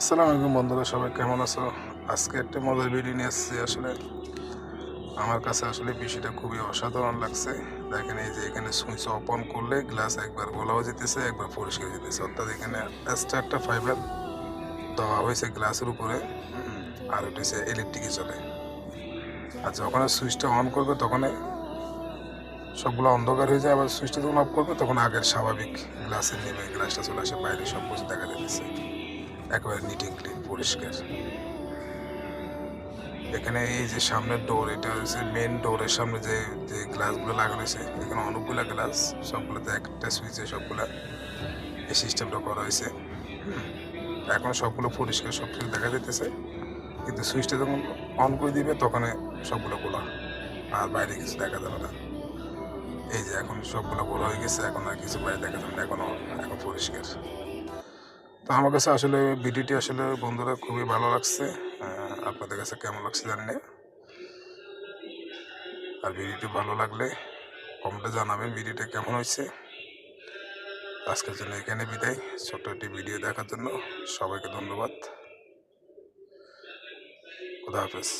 আসসালামু আলাইকুম বন্ধুরা, সবাই কেমন আছো? আজকে একটা মজার ভিডিও নিয়ে এসেছি। আসলে আমার কাছে বিষয়টা খুবই অসাধারণ লাগছে। দেখেন, এই যে এখানে সুইচ অফ অন করলে গ্লাস একবার গোলাও যেতেছে, একবার পরিষ্কার যেতেছে। অর্থাৎ এখানে এক্সট্রা একটা ফাইবার দেওয়া হয়েছে গ্লাসের উপরে। আর ওটা হচ্ছে ইলেকট্রিকে চলে। আর যখন সুইচটা অন করবে তখন সবগুলো অন্ধকার হয়ে যায়। আবার সুইচটা যখন অফ করবে তখন আগের স্বাভাবিক গ্লাসের নেমে গ্লাসটা চলে আসে, বাইরে সব কিছু দেখা যাচ্ছে, একেবারে নিট এন্ড ক্লিন, পরিষ্কার। এখানে এই যে সামনের ডোর, এটা হচ্ছে মেন ডোরের সামনে যে যে গ্লাসগুলো লাগানো হয়েছে, এখানে অনেকগুলা গ্লাস, সবগুলোতে একটা সুইচে সবগুলা এই সিস্টেমটা করা হয়েছে। এখন সবগুলো পরিষ্কার, সব কিছু দেখা যাইতেছে, কিন্তু সুইচটা যখন অন করে দিবে তখন সবগুলো গোলা, আর বাইরে কিছু দেখা যাবে না। এই যে এখন সবগুলো গোলা হয়ে গেছে, এখন আর কিছু বাইরে দেখা যাবে না, এখন পরিষ্কার। তো আমার কাছে ভিডিওটি বন্ধুরা খুবই ভালো লাগছে। আপনাদের কাছে কেমন লাগছে জানি না। আর ভিডিওটি ভালো লাগলে কমেন্টে জানাবেন ভিডিওটা কেমন হয়েছে। আজকের জন্য এখানে বিদায়। ছোট্ট একটি ভিডিও দেখার জন্য সবাইকে ধন্যবাদ। খুদা হাফেজ।